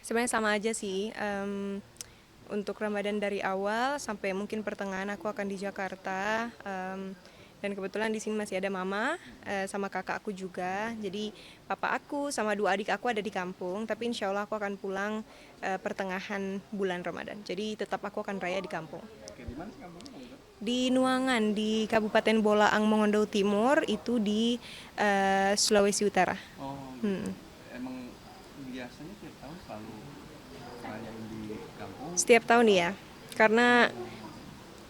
Sebenarnya sama aja sih. Untuk Ramadan dari awal sampai mungkin pertengahan aku akan di Jakarta. Dan kebetulan di sini masih ada mama sama kakak aku juga. Jadi papa aku sama dua adik aku ada di kampung. Tapi insya Allah aku akan pulang pertengahan bulan Ramadan. Jadi tetap aku akan raya di kampung. Oke, di mana sih kampungnya Bang Ida? Di Nuangan, di Kabupaten Bolaang Mongondo Timur, itu di Sulawesi Utara. Oh gitu. Hmm. Emang biasanya tiap tahun selalu rayain di kampung Setiap tahun apa? ya, karena Oh,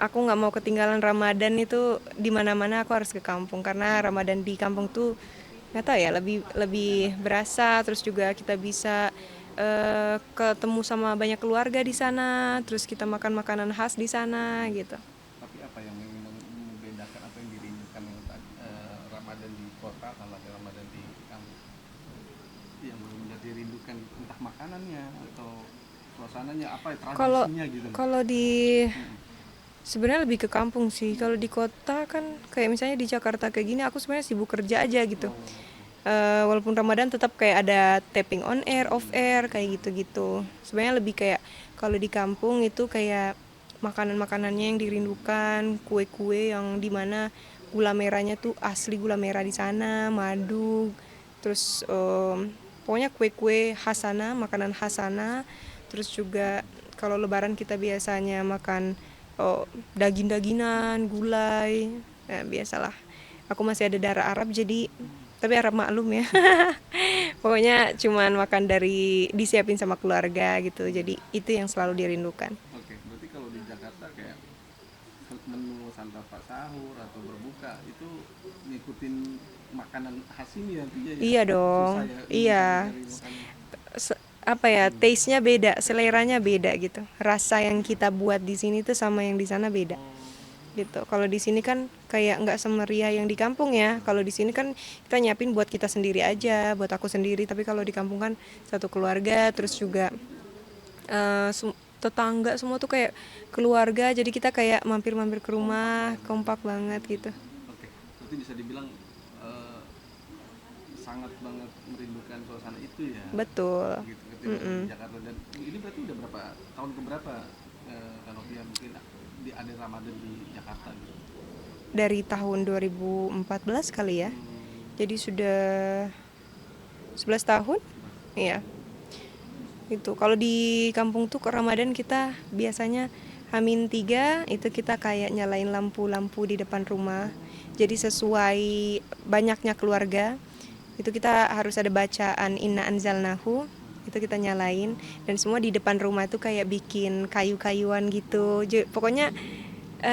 aku nggak mau ketinggalan Ramadan itu di mana-mana aku harus ke kampung karena Ramadan di kampung tuh nggak tahu ya lebih lebih berasa terus juga kita bisa ketemu sama banyak keluarga di sana terus kita makan makanan khas di sana gitu. tapi apa yang membedakan atau yang dirindukan yang tadi Ramadan di kota sama Ramadan di kampung? Yang benar-benar dirindukan gitu. Entah makanannya atau suasananya apa ya, Kalau tradisinya gitu loh. kalau di Mm-mm. sebenarnya lebih ke kampung sih. Kalau di kota kan kayak misalnya di Jakarta kayak gini aku sebenarnya sibuk kerja aja gitu. Oh, oke. Walaupun Ramadan tetap kayak ada tapping on air, off air kayak gitu-gitu. Sebenarnya lebih kayak kalau di kampung itu kayak makanan-makanannya yang dirindukan, kue-kue yang dimana gula merahnya tuh asli gula merah di sana, madu, terus pokoknya kue-kue khas sana, makanan khas sana. Terus juga kalau Lebaran kita biasanya makan oh, daging-dagingan, gulai, ya, biasalah. Aku masih ada darah Arab jadi tapi Arab maklum ya. Pokoknya cuman makan dari disiapin sama keluarga gitu. Jadi itu yang selalu dirindukan. Oke, berarti kalau di Jakarta kayak menu santap sahur atau berbuka itu ngikutin makanan khas ini nantinya ya. Iya Susah dong. ya Iya. nyari makanan. Apa ya, taste-nya beda, seleranya beda gitu. Rasa yang kita buat di sini tuh sama yang di sana beda. Oh, Gitu. Kalau di sini kan kayak nggak semeriah yang di kampung ya. Kalau di sini kan kita nyiapin buat kita sendiri aja, buat aku sendiri. Tapi kalau di kampung kan satu keluarga, terus juga tetangga semua tuh kayak keluarga. Jadi kita kayak mampir-mampir ke kompak lah rumah, ya berarti. kompak banget gitu. Oke, berarti bisa dibilang eh, sangat banget merindukan suasana itu ya. Betul. Gitu ketimbang di Mm-mm. Jakarta. Dan ini berarti udah berapa tahun keberapa kalau dia mungkin di ada Ramadan di Jakarta gitu. Dari tahun 2014 kali ya. Hmm, Jadi sudah 11 tahun. 11 tahun. Iya. Itu kalau di kampung tuh ke Ramadan kita biasanya H-3 itu kita kayak nyalain lampu-lampu di depan rumah. Jadi sesuai banyaknya keluarga, itu kita harus ada bacaan Inna Anzalnahu, itu kita nyalain dan semua di depan rumah itu kayak bikin kayu-kayuan gitu. Pokoknya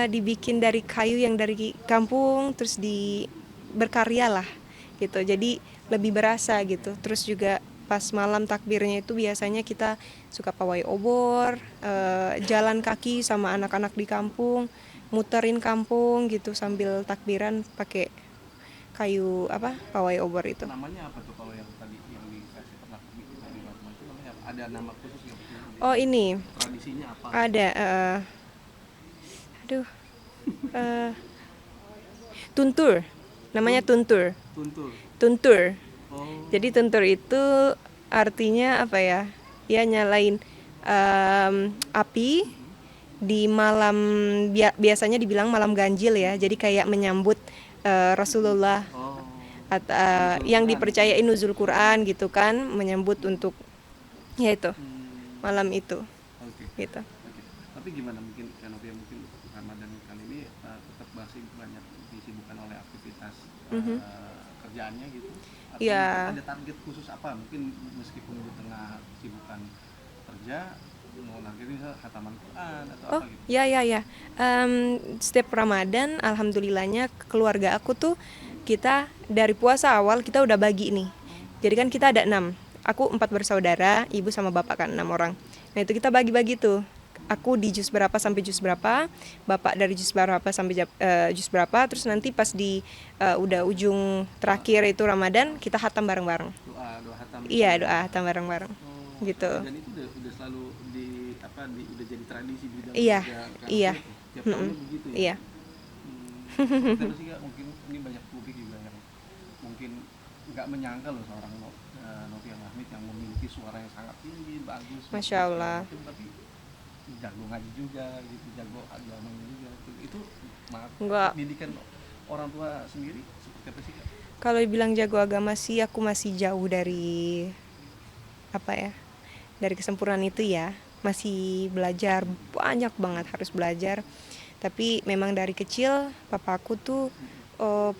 dibikin dari kayu yang dari kampung terus di berkarya lah gitu. Jadi lebih berasa gitu. Terus juga pas malam takbirnya itu biasanya kita suka pawai obor, jalan kaki sama anak-anak di kampung, muterin kampung gitu sambil takbiran pakai kayu apa pawai obor itu. Namanya apa tuh kalau yang tadi yang dikasih pernah bikin di rumah itu namanya apa? Ada nama khusus nggak mungkin Oh ini tradisinya apa gitu? ada aduh eh, tuntur, namanya Tun tuntur, tuntur. tuntur. Jadi Oh, tuntur itu artinya apa ya? Ya nyalain api mm-mm. di malam biasanya dibilang malam ganjil ya. Jadi kayak menyambut Rasulullah Oh, atau nuzul yang Quran gitu ya. dipercayai nuzul Quran gitu kan, menyambut untuk ya itu Hmm, malam itu oke. gitu. Oke. Tapi gimana mungkin Kanopia mungkin Ramadan kali ini tetap masih banyak disibukkan oleh aktivitas Mhm. kerjaannya gitu atau mungkin Ya. ada target khusus apa mungkin meskipun di tengah kesibukan kerja mau target misal khataman Quran atau Oh, apa gitu. ya ya ya. Setiap Ramadan, alhamdulillahnya keluarga aku tuh kita dari puasa awal kita udah bagi nih. Jadi kan kita ada 6. Aku 4 bersaudara, ibu sama bapak kan 6 orang. Nah itu kita bagi-bagi tuh. Aku di juz berapa sampai juz berapa, bapak dari juz berapa sampai juz berapa, terus nanti pas di udah ujung Doa, terakhir itu Ramadan kita hatam bareng-bareng. doa hatam itu Iya ya. doa hatam bareng-bareng, Oh, gitu. dan itu udah selalu di apa udah jadi tradisi di dalam Iya, keluarga iya, Kanopia tuh. Tiap tahunnya mm-mm, begitu ya. iya. Seperti apa sih kak? Mungkin ini banyak publik juga yang mungkin nggak menyangka loh seorang Nofia Mahmid yang memiliki suara yang sangat tinggi, bagus, Masya Allah. tapi jago ngaji juga gitu, jago agama juga gitu. Itu Enggak. didikan orang tua sendiri seperti apa sih Kak? Kalau dibilang jago agama sih aku masih jauh dari apa ya, dari kesempurnaan itu ya. Masih belajar, banyak banget harus belajar. Tapi memang dari kecil papaku tuh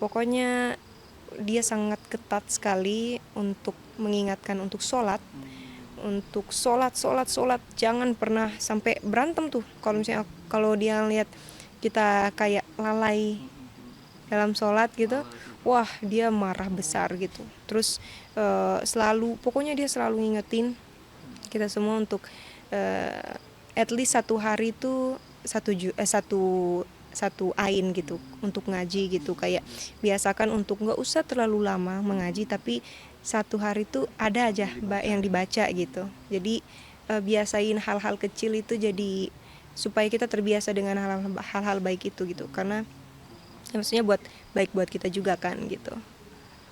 pokoknya dia sangat ketat sekali untuk mengingatkan untuk sholat. Untuk sholat jangan pernah sampai berantem tuh. Kalau misalnya kalau dia lihat kita kayak lalai dalam sholat gitu, wah dia marah besar gitu. Terus selalu, pokoknya dia selalu ngingetin kita semua untuk at least satu hari itu satu ain gitu untuk ngaji gitu. Kayak biasakan untuk nggak usah terlalu lama mengaji, tapi satu hari itu ada aja yang dibaca gitu. Jadi biasain hal-hal kecil itu, jadi supaya kita terbiasa dengan hal-hal baik itu gitu. Karena ya, maksudnya baik buat kita juga kan gitu.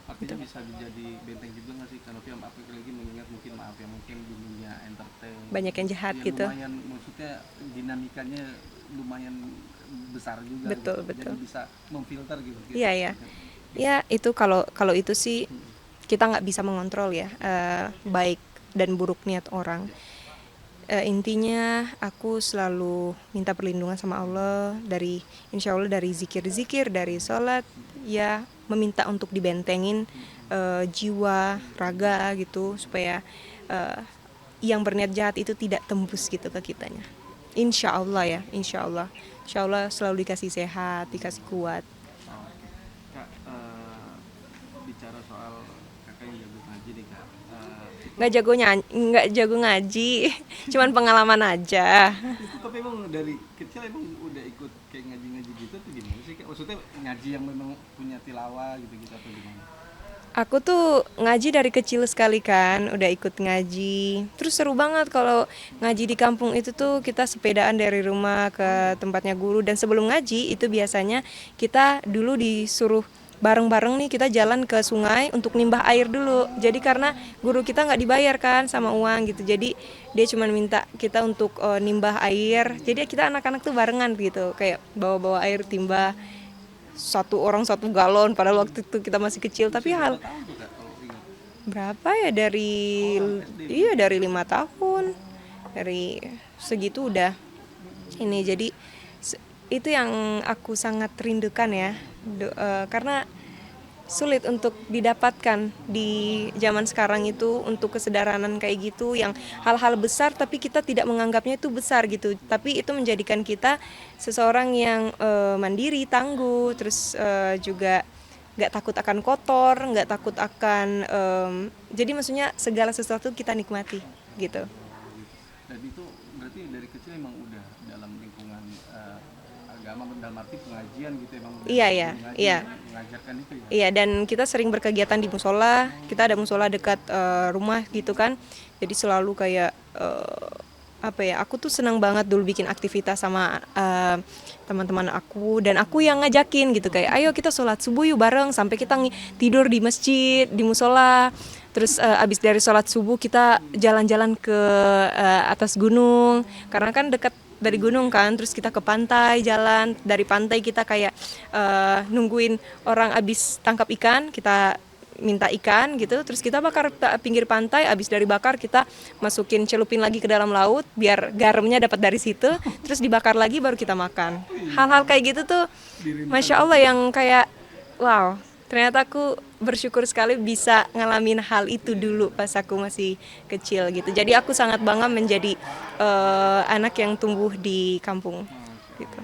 Artinya bisa jadi benteng juga nggak sih kalau film apa lagi mengingat mungkin mungkin di dunia entertain Banyak yang jahat ya, gitu. lumayan, maksudnya dinamikanya lumayan besar juga. Betul, gitu. betul. Jadi bisa memfilter gitu. Iya ya. Ya itu kalau itu sih kita nggak bisa mengontrol ya baik dan buruk niat orang. Intinya aku selalu minta perlindungan sama Allah, dari insya Allah dari zikir-zikir, dari sholat, ya meminta untuk dibentengin jiwa, raga gitu, supaya yang berniat jahat itu tidak tembus gitu ke kitanya. Insya Allah ya, insya Allah selalu dikasih sehat, dikasih kuat. Kak, bicara soal kakak yang jago ngaji nih Kak, Nggak jago ngaji, cuman pengalaman aja. itu tapi emang dari kecil emang udah ikut kayak ngaji-ngaji gitu tuh gimana sih Kak? Maksudnya ngaji yang memang punya tilawah gitu-gitu atau gimana? Aku tuh ngaji dari kecil sekali kan, udah ikut ngaji. Terus seru banget kalau ngaji di kampung itu tuh, kita sepedaan dari rumah ke tempatnya guru. Dan sebelum ngaji itu biasanya kita dulu disuruh bareng-bareng nih, kita jalan ke sungai untuk nimbah air dulu. Jadi karena guru kita nggak dibayar kan sama uang gitu, jadi dia cuma minta kita untuk nimbah air. Jadi kita anak-anak tuh barengan gitu, kayak bawa-bawa air timbah, satu orang 1 galon, padahal waktu itu kita masih kecil. Tapi hal Tahun tuh Kak kalau ingat. berapa ya, dari iya dari 5 tahun, dari segitu udah ini. Jadi itu yang aku sangat rindukan ya, karena sulit untuk didapatkan di zaman sekarang itu, untuk kesederhanaan kayak gitu, yang hal-hal besar tapi kita tidak menganggapnya itu besar gitu, tapi itu menjadikan kita seseorang yang mandiri, tangguh, terus juga nggak takut akan kotor, nggak takut akan jadi maksudnya segala sesuatu kita nikmati gitu. Dan itu berarti dari kecil emang udah dalam lingkungan agama, dalam arti pengajian gitu emang udah Iya, iya, ngaji, iya. mengajarkan itu ya. Iya, dan kita sering berkegiatan di musola. Kita ada musola dekat rumah gitu kan. Jadi selalu kayak apa ya? Aku tuh senang banget dulu bikin aktivitas sama teman-teman aku, dan aku yang ngajakin gitu, kayak ayo kita sholat subuh yuk bareng, sampai kita tidur di masjid, di musola. Terus abis dari sholat subuh kita jalan-jalan ke atas gunung, karena kan dekat dari gunung kan. Terus kita ke pantai, jalan dari pantai, kita kayak nungguin orang abis tangkap ikan, kita minta ikan gitu, terus kita bakar pinggir pantai. Abis dari bakar kita masukin, celupin lagi ke dalam laut biar garamnya dapat dari situ, terus dibakar lagi baru kita makan. Hal-hal kayak gitu tuh Masya Allah, yang kayak wow, ternyata aku bersyukur sekali bisa ngalamin hal itu dulu pas aku masih kecil gitu. Jadi aku sangat bangga menjadi anak yang tumbuh di kampung gitu.